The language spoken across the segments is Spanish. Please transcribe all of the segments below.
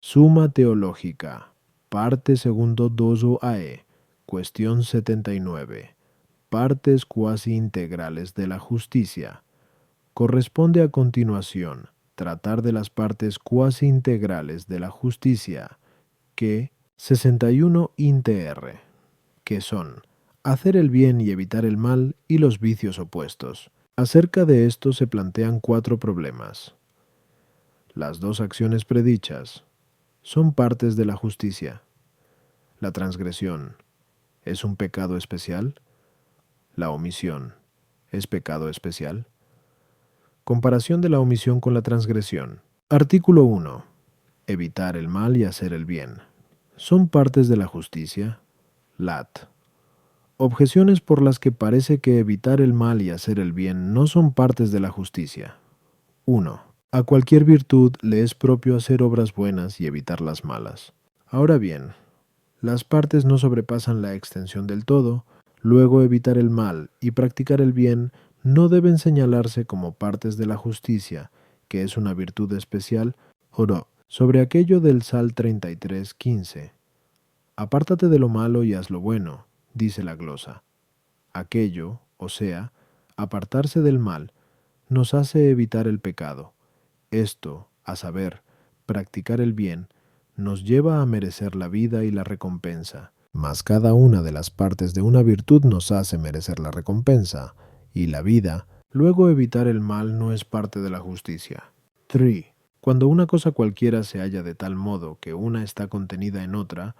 Suma Teológica, parte segundo doso AE, cuestión 79. Partes cuasi integrales de la justicia. Corresponde a continuación tratar de las partes cuasi integrales de la justicia, que 61 inter, que son hacer el bien y evitar el mal y los vicios opuestos. Acerca de esto se plantean 4 problemas. Las 2 acciones predichas son partes de la justicia. La transgresión es un pecado especial. La omisión es pecado especial. Comparación de la omisión con la transgresión. Artículo 1. Evitar el mal y hacer el bien. ¿Son partes de la justicia? Lat. Objeciones por las que parece que evitar el mal y hacer el bien no son partes de la justicia. 1. A cualquier virtud le es propio hacer obras buenas y evitar las malas. Ahora bien, las partes no sobrepasan la extensión del todo, luego evitar el mal y practicar el bien no deben señalarse como partes de la justicia, que es una virtud especial, o no. Sobre aquello del Sal 33:15. Apártate de lo malo y haz lo bueno, dice la glosa. Aquello, o sea, apartarse del mal, nos hace evitar el pecado. Esto, a saber, practicar el bien, nos lleva a merecer la vida y la recompensa. Mas cada una de las partes de una virtud nos hace merecer la recompensa y la vida. Luego evitar el mal no es parte de la justicia. 3. Cuando una cosa cualquiera se halla de tal modo que una está contenida en otra,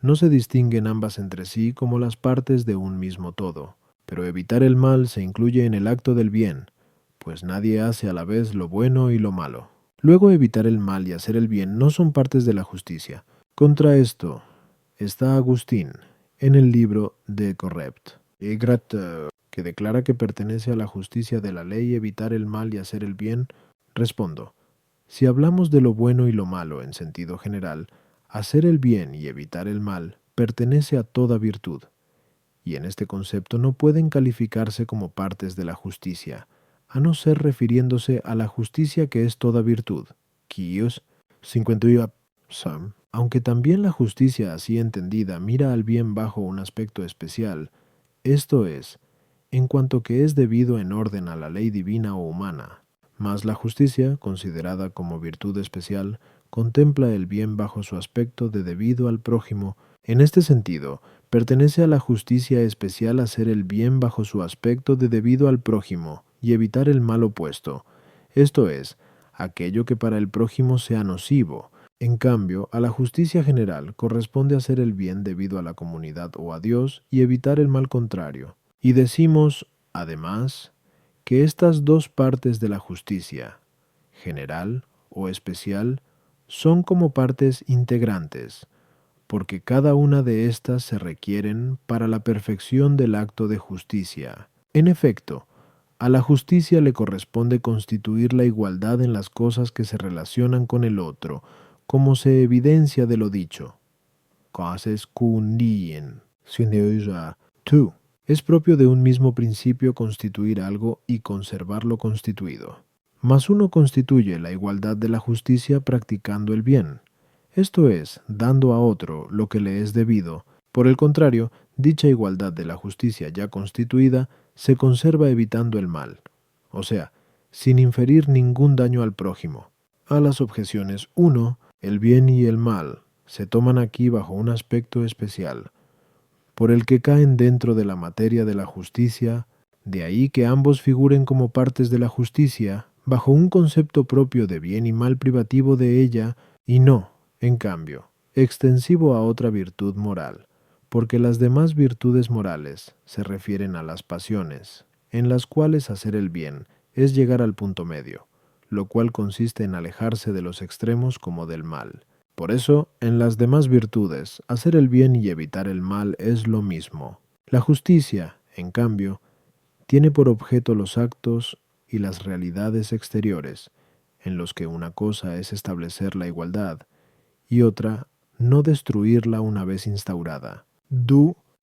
no se distinguen ambas entre sí como las partes de un mismo todo. Pero evitar el mal se incluye en el acto del bien, pues nadie hace a la vez lo bueno y lo malo. Luego evitar el mal y hacer el bien no son partes de la justicia. Contra esto está Agustín en el libro de Corrept, que declara que pertenece a la justicia de la ley evitar el mal y hacer el bien. Respondo, si hablamos de lo bueno y lo malo en sentido general, hacer el bien y evitar el mal pertenece a toda virtud, y en este concepto no pueden calificarse como partes de la justicia, a no ser refiriéndose a la justicia que es toda virtud. Quios 51 Sam. Aunque también la justicia así entendida mira al bien bajo un aspecto especial, esto es, en cuanto que es debido en orden a la ley divina o humana. Mas la justicia, considerada como virtud especial, contempla el bien bajo su aspecto de debido al prójimo. En este sentido, pertenece a la justicia especial hacer el bien bajo su aspecto de debido al prójimo y evitar el mal opuesto, esto es, aquello que para el prójimo sea nocivo. En cambio, a la justicia general corresponde hacer el bien debido a la comunidad o a Dios y evitar el mal contrario. Y decimos, además, que estas 2 partes de la justicia, general o especial, son como partes integrantes, porque cada una de estas se requieren para la perfección del acto de justicia. En efecto, a la justicia le corresponde constituir la igualdad en las cosas que se relacionan con el otro, como se evidencia de lo dicho. Cosas kunien. 2. Es propio de un mismo principio constituir algo y conservarlo constituido. Mas uno constituye la igualdad de la justicia practicando el bien, esto es, dando a otro lo que le es debido. Por el contrario, dicha igualdad de la justicia ya constituida se conserva evitando el mal, o sea, sin inferir ningún daño al prójimo. A las objeciones 1, el bien y el mal se toman aquí bajo un aspecto especial, por el que caen dentro de la materia de la justicia, de ahí que ambos figuren como partes de la justicia, bajo un concepto propio de bien y mal privativo de ella, y no, en cambio, extensivo a otra virtud moral, porque las demás virtudes morales se refieren a las pasiones, en las cuales hacer el bien es llegar al punto medio, lo cual consiste en alejarse de los extremos como del mal. Por eso, en las demás virtudes, hacer el bien y evitar el mal es lo mismo. La justicia, en cambio, tiene por objeto los actos y las realidades exteriores, en los que una cosa es establecer la igualdad y otra no destruirla una vez instaurada.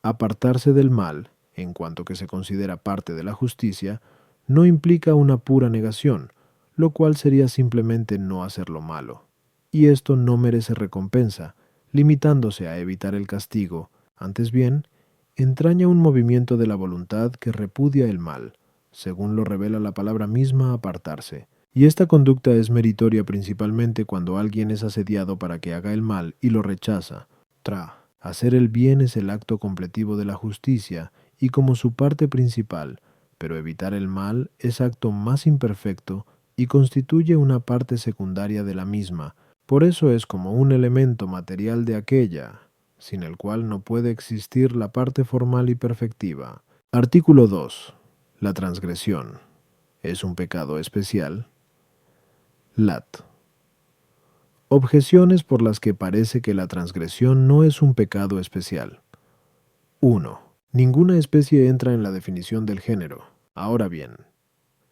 Apartarse del mal, en cuanto que se considera parte de la justicia, no implica una pura negación, lo cual sería simplemente no hacer lo malo. y esto no merece recompensa, limitándose a evitar el castigo. Antes bien, entraña un movimiento de la voluntad que repudia el mal, según lo revela la palabra misma apartarse. Y esta conducta es meritoria principalmente cuando alguien es asediado para que haga el mal y lo rechaza. Hacer el bien es el acto completivo de la justicia y como su parte principal, pero evitar el mal es acto más imperfecto y constituye una parte secundaria de la misma. Por eso es como un elemento material de aquella, sin el cual no puede existir la parte formal y perfectiva. Artículo 2. La transgresión. ¿Es un pecado especial? Lat. Objeciones por las que parece que la transgresión no es un pecado especial. 1. Ninguna especie entra en la definición del género. Ahora bien,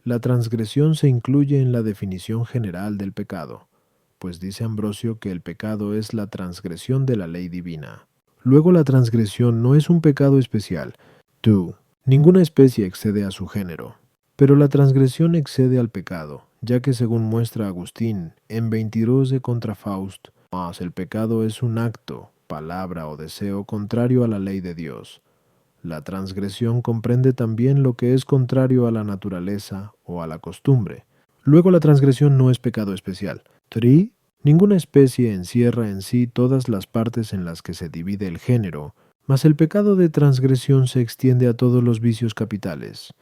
la transgresión se incluye en la definición general del pecado, pues dice Ambrosio que el pecado es la transgresión de la ley divina. Luego la transgresión no es un pecado especial. 2. Ninguna especie excede a su género, pero la transgresión excede al pecado, ya que según muestra Agustín en 22 de contra Faust, mas el pecado es un acto, palabra o deseo contrario a la ley de Dios. La transgresión comprende también lo que es contrario a la naturaleza o a la costumbre. Luego la transgresión no es pecado especial. 3. Ninguna especie encierra en sí todas las partes en las que se divide el género, mas el pecado de transgresión se extiende a todos los vicios capitales,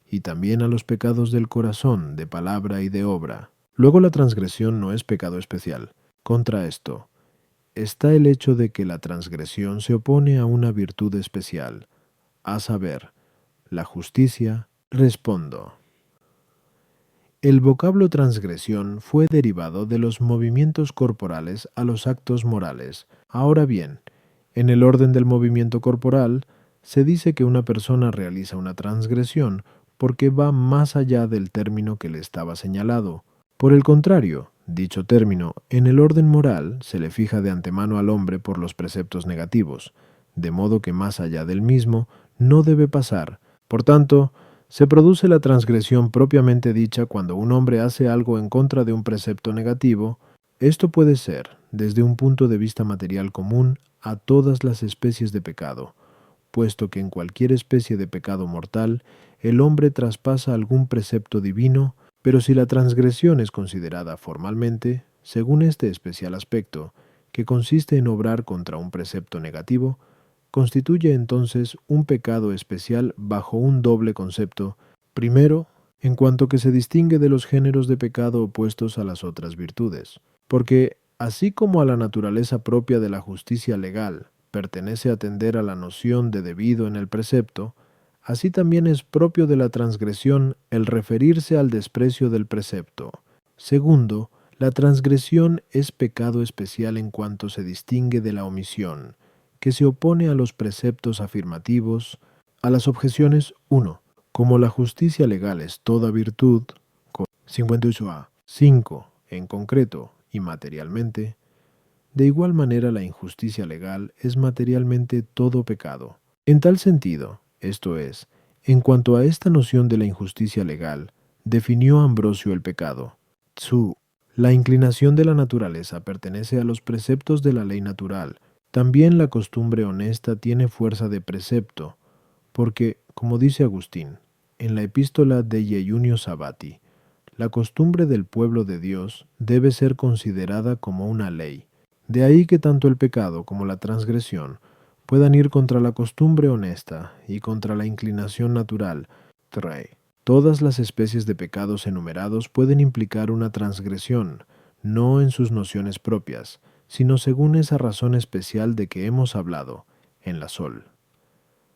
y también a los pecados del corazón, de palabra y de obra. Luego la transgresión no es pecado especial. Contra esto, está el hecho de que la transgresión se opone a una virtud especial, a saber, la justicia. Respondo. El vocablo transgresión fue derivado de los movimientos corporales a los actos morales. Ahora bien, en el orden del movimiento corporal, se dice que una persona realiza una transgresión porque va más allá del término que le estaba señalado. Por el contrario, dicho término, en el orden moral, se le fija de antemano al hombre por los preceptos negativos, de modo que más allá del mismo no debe pasar. Por tanto, se produce la transgresión propiamente dicha cuando un hombre hace algo en contra de un precepto negativo. Esto puede ser, desde un punto de vista material común, a todas las especies de pecado, puesto que en cualquier especie de pecado mortal, el hombre traspasa algún precepto divino, pero si la transgresión es considerada formalmente, según este especial aspecto, que consiste en obrar contra un precepto negativo, constituye entonces un pecado especial bajo un doble concepto. Primero, en cuanto que se distingue de los géneros de pecado opuestos a las otras virtudes, porque, así como a la naturaleza propia de la justicia legal pertenece atender a la noción de debido en el precepto, así también es propio de la transgresión el referirse al desprecio del precepto. Segundo, la transgresión es pecado especial en cuanto se distingue de la omisión, que se opone a los preceptos afirmativos. A las objeciones 1. Como la justicia legal es toda virtud, 58a. 5. En concreto y materialmente, de igual manera la injusticia legal es materialmente todo pecado. En tal sentido, esto es, en cuanto a esta noción de la injusticia legal, definió Ambrosio el pecado. Tsu. La inclinación de la naturaleza pertenece a los preceptos de la ley natural. También la costumbre honesta tiene fuerza de precepto, porque, como dice Agustín, en la epístola de Iunio Sabati, la costumbre del pueblo de Dios debe ser considerada como una ley. De ahí que tanto el pecado como la transgresión puedan ir contra la costumbre honesta y contra la inclinación natural. 3. Todas las especies de pecados enumerados pueden implicar una transgresión, no en sus nociones propias, sino según esa razón especial de que hemos hablado, en la sol.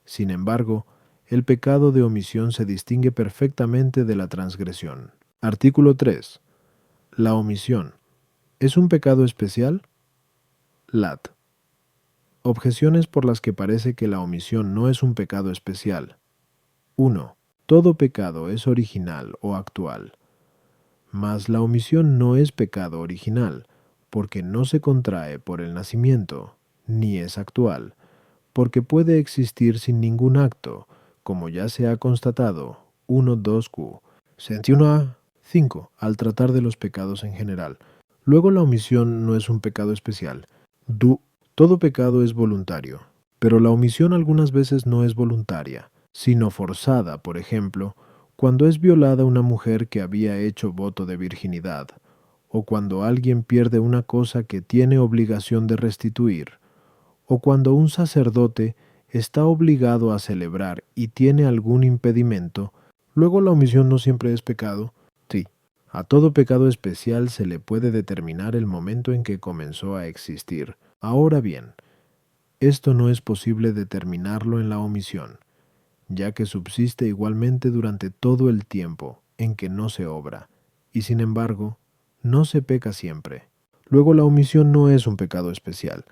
Sin embargo, el pecado de omisión se distingue perfectamente de la transgresión. Artículo 3. La omisión. ¿Es un pecado especial? Lat. Objeciones por las que parece que la omisión no es un pecado especial. 1. Todo pecado es original o actual, mas la omisión no es pecado original, porque no se contrae por el nacimiento, ni es actual, porque puede existir sin ningún acto, como ya se ha constatado, 1.2q, 61a, 5, al tratar de los pecados en general. Luego la omisión no es un pecado especial. Todo pecado es voluntario, pero la omisión algunas veces no es voluntaria, sino forzada. Por ejemplo, cuando es violada una mujer que había hecho voto de virginidad, o cuando alguien pierde una cosa que tiene obligación de restituir, o cuando un sacerdote está obligado a celebrar y tiene algún impedimento. Luego la omisión no siempre es pecado. Sí, a todo pecado especial se le puede determinar el momento en que comenzó a existir. Ahora bien, esto no es posible determinarlo en la omisión, ya que subsiste igualmente durante todo el tiempo en que no se obra, y sin embargo, no se peca siempre. Luego la omisión no es un pecado especial.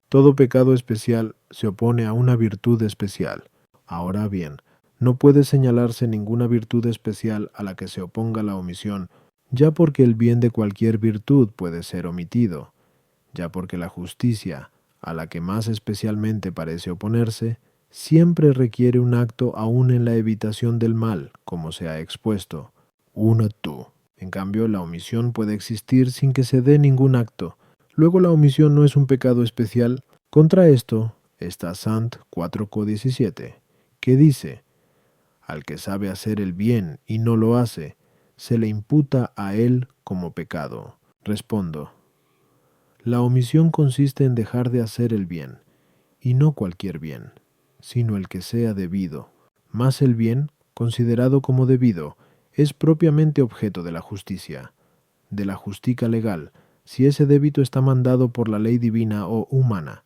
Todo pecado especial se opone a una virtud especial. Ahora bien, no puede señalarse ninguna virtud especial a la que se oponga la omisión, ya porque el bien de cualquier virtud puede ser omitido, ya porque la justicia, a la que más especialmente parece oponerse, siempre requiere un acto aún en la evitación del mal, como se ha expuesto. Un acto. En cambio, la omisión puede existir sin que se dé ningún acto. Luego la omisión no es un pecado especial. Contra esto está Sant 4:17, que dice: al que sabe hacer el bien y no lo hace, se le imputa a él como pecado. Respondo: la omisión consiste en dejar de hacer el bien, y no cualquier bien, sino el que sea debido. Mas el bien, considerado como debido, es propiamente objeto de la justicia, de la justica legal, si ese débito está mandado por la ley divina o humana,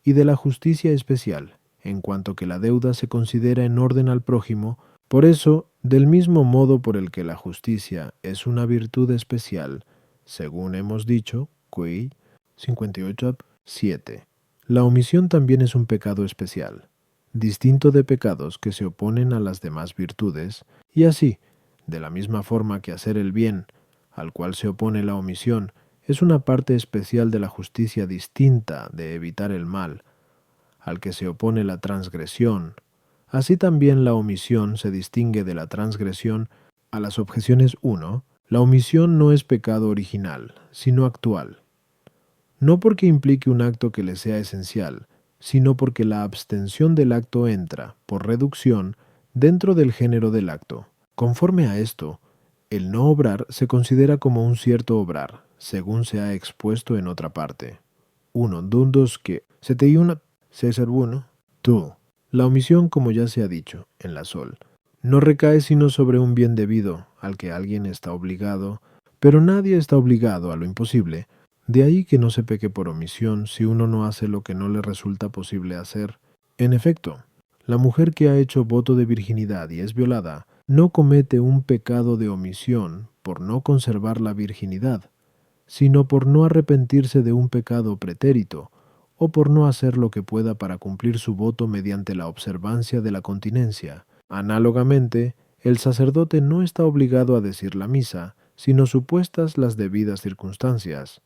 y de la justicia especial, en cuanto que la deuda se considera en orden al prójimo. Por eso, del mismo modo por el que la justicia es una virtud especial, según hemos dicho, Qi 58:7, la omisión también es un pecado especial, distinto de pecados que se oponen a las demás virtudes, y así, de la misma forma que hacer el bien, al cual se opone la omisión, es una parte especial de la justicia distinta de evitar el mal, al que se opone la transgresión. Así también la omisión se distingue de la transgresión. A las objeciones 1, la omisión no es pecado original, sino actual. No porque implique un acto que le sea esencial, sino porque la abstención del acto entra, por reducción, dentro del género del acto. Conforme a esto, el no obrar se considera como un cierto obrar, según se ha expuesto en otra parte. 1. Dundos que 71 César 1. Tú. La omisión, como ya se ha dicho, en la sol, no recae sino sobre un bien debido, al que alguien está obligado, pero nadie está obligado a lo imposible. De ahí que no se peque por omisión si uno no hace lo que no le resulta posible hacer. En efecto, la mujer que ha hecho voto de virginidad y es violada, no comete un pecado de omisión por no conservar la virginidad, sino por no arrepentirse de un pecado pretérito, o por no hacer lo que pueda para cumplir su voto mediante la observancia de la continencia. Análogamente, el sacerdote no está obligado a decir la misa, sino supuestas las debidas circunstancias,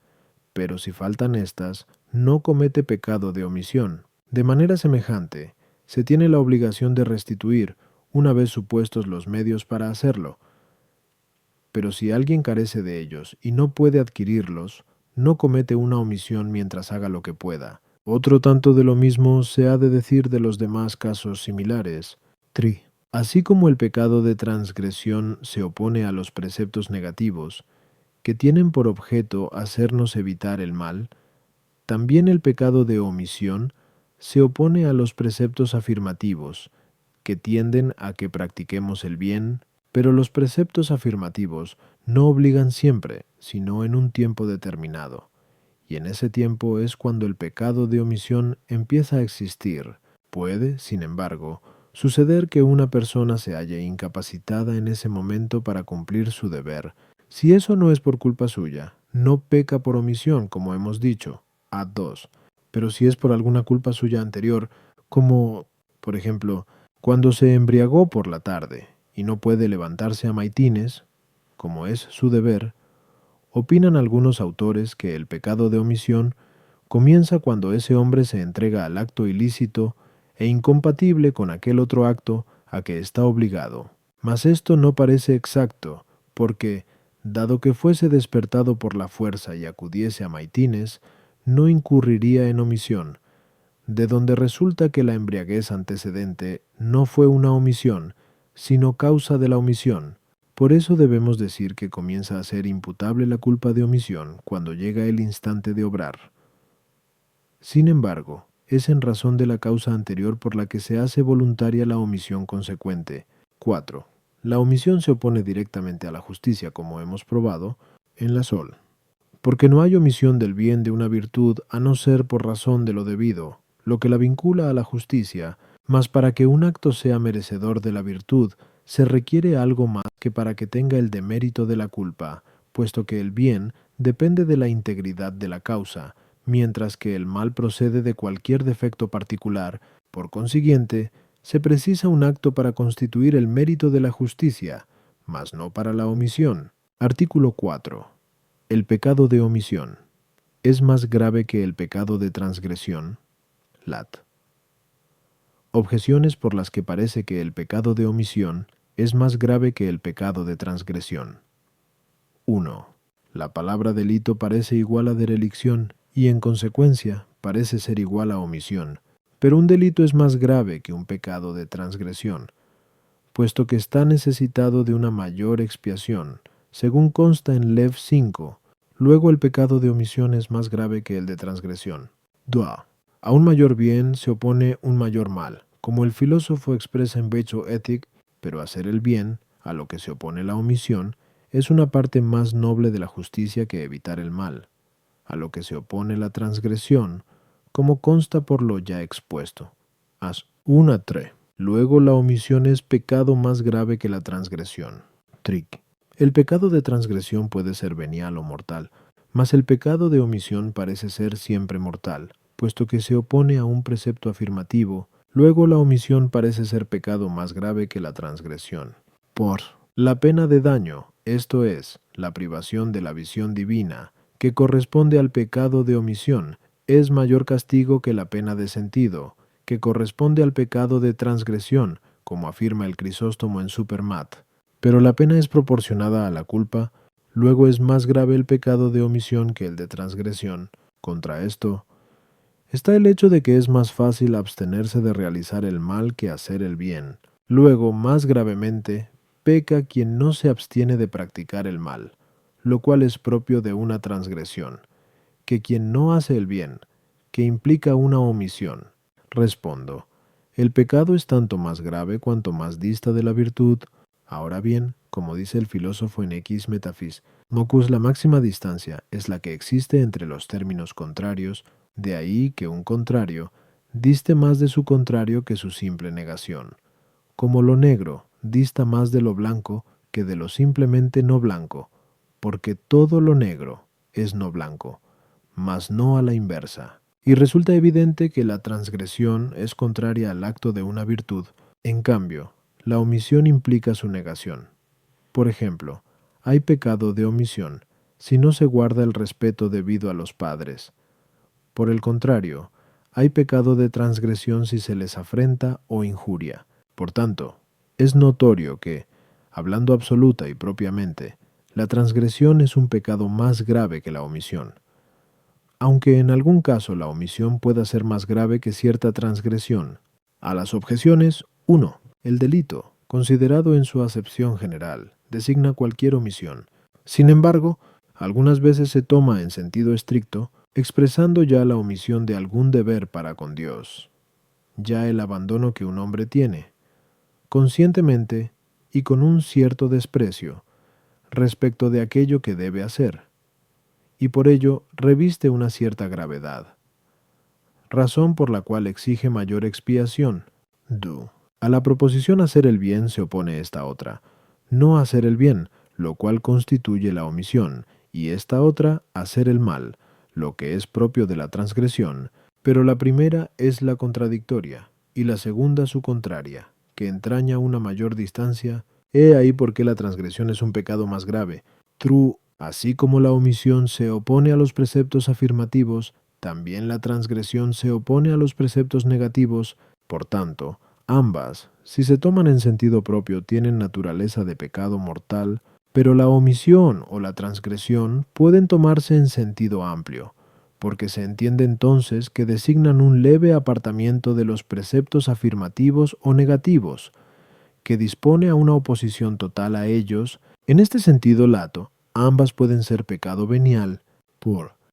pero si faltan estas, no comete pecado de omisión. De manera semejante, se tiene la obligación de restituir, una vez supuestos los medios para hacerlo, pero si alguien carece de ellos y no puede adquirirlos, no comete una omisión mientras haga lo que pueda. Otro tanto de lo mismo se ha de decir de los demás casos similares. Así como el pecado de transgresión se opone a los preceptos negativos, que tienen por objeto hacernos evitar el mal, también el pecado de omisión se opone a los preceptos afirmativos, que tienden a que practiquemos el bien, pero los preceptos afirmativos no obligan siempre, sino en un tiempo determinado, y en ese tiempo es cuando el pecado de omisión empieza a existir. Puede, sin embargo, suceder que una persona se halle incapacitada en ese momento para cumplir su deber. Si eso no es por culpa suya, no peca por omisión, como hemos dicho, A2. Pero si es por alguna culpa suya anterior, como, por ejemplo, cuando se embriagó por la tarde y no puede levantarse a maitines, como es su deber, opinan algunos autores que el pecado de omisión comienza cuando ese hombre se entrega al acto ilícito e incompatible con aquel otro acto a que está obligado. Mas esto no parece exacto, porque, dado que fuese despertado por la fuerza y acudiese a maitines, no incurriría en omisión, de donde resulta que la embriaguez antecedente no fue una omisión, sino causa de la omisión. Por eso debemos decir que comienza a ser imputable la culpa de omisión cuando llega el instante de obrar. Sin embargo, es en razón de la causa anterior por la que se hace voluntaria la omisión consecuente. 4. La omisión se opone directamente a la justicia, como hemos probado en la Sol, porque no hay omisión del bien de una virtud a no ser por razón de lo debido, lo que la vincula a la justicia, mas para que un acto sea merecedor de la virtud, se requiere algo más que para que tenga el demérito de la culpa, puesto que el bien depende de la integridad de la causa, mientras que el mal procede de cualquier defecto particular. Por consiguiente, se precisa un acto para constituir el mérito de la justicia, mas no para la omisión. Artículo 4. El pecado de omisión es más grave que el pecado de transgresión. Lat. Objeciones por las que parece que el pecado de omisión es más grave que el pecado de transgresión. 1. La palabra delito parece igual a derelicción y en consecuencia parece ser igual a omisión, pero un delito es más grave que un pecado de transgresión, puesto que está necesitado de una mayor expiación, según consta en Lev 5. Luego el pecado de omisión es más grave que el de transgresión. 2. A un mayor bien se opone un mayor mal, como el filósofo expresa en Beitzöethik, pero hacer el bien, a lo que se opone la omisión, es una parte más noble de la justicia que evitar el mal, a lo que se opone la transgresión, como consta por lo ya expuesto. As 1-3. Luego la omisión es pecado más grave que la transgresión. Trick. El pecado de transgresión puede ser venial o mortal, mas el pecado de omisión parece ser siempre mortal, puesto que se opone a un precepto afirmativo. Luego la omisión parece ser pecado más grave que la transgresión. Por la pena de daño, esto es, la privación de la visión divina, que corresponde al pecado de omisión, es mayor castigo que la pena de sentido, que corresponde al pecado de transgresión, como afirma el Crisóstomo en Supermat. Pero la pena es proporcionada a la culpa, luego es más grave el pecado de omisión que el de transgresión. Contra esto, está el hecho de que es más fácil abstenerse de realizar el mal que hacer el bien. Luego, más gravemente, peca quien no se abstiene de practicar el mal, lo cual es propio de una transgresión, que quien no hace el bien, que implica una omisión. Respondo, el pecado es tanto más grave cuanto más dista de la virtud. Ahora bien, como dice el filósofo en X Metafis, mocus la máxima distancia es la que existe entre los términos contrarios, de ahí que un contrario diste más de su contrario que su simple negación. Como lo negro dista más de lo blanco que de lo simplemente no blanco, porque todo lo negro es no blanco, mas no a la inversa. Y resulta evidente que la transgresión es contraria al acto de una virtud. En cambio, la omisión implica su negación. Por ejemplo, hay pecado de omisión si no se guarda el respeto debido a los padres. Por el contrario, hay pecado de transgresión si se les afrenta o injuria. Por tanto, es notorio que, hablando absoluta y propiamente, la transgresión es un pecado más grave que la omisión. Aunque en algún caso la omisión pueda ser más grave que cierta transgresión. A las objeciones, 1. El delito, considerado en su acepción general, designa cualquier omisión. Sin embargo, algunas veces se toma en sentido estricto, expresando ya la omisión de algún deber para con Dios, ya el abandono que un hombre tiene, conscientemente y con un cierto desprecio, respecto de aquello que debe hacer, y por ello reviste una cierta gravedad, razón por la cual exige mayor expiación. Do. A la proposición hacer el bien se opone esta otra, no hacer el bien, lo cual constituye la omisión, y esta otra hacer el mal, lo que es propio de la transgresión, pero la primera es la contradictoria, y la segunda su contraria, que entraña una mayor distancia. He ahí por qué la transgresión es un pecado más grave. True, así como la omisión se opone a los preceptos afirmativos, también la transgresión se opone a los preceptos negativos. Por tanto, ambas, si se toman en sentido propio, tienen naturaleza de pecado mortal, Pero la omisión o la transgresión pueden tomarse en sentido amplio, porque se entiende entonces que designan un leve apartamiento de los preceptos afirmativos o negativos, que dispone a una oposición total a ellos. En este sentido lato, ambas pueden ser pecado venial,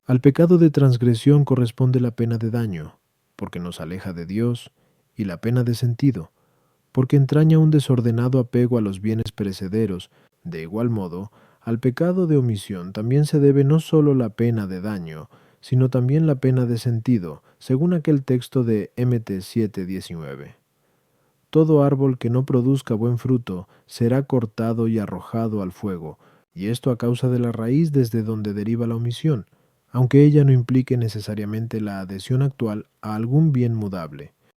al pecado de transgresión corresponde la pena de daño, porque nos aleja de Dios, y la pena de sentido, porque entraña un desordenado apego a los bienes perecederos. De igual modo, al pecado de omisión también se debe no sólo la pena de daño, sino también la pena de sentido, según aquel texto de Mt 7:19. Todo árbol que no produzca buen fruto será cortado y arrojado al fuego, y esto a causa de la raíz desde donde deriva la omisión, aunque ella no implique necesariamente la adhesión actual a algún bien mudable.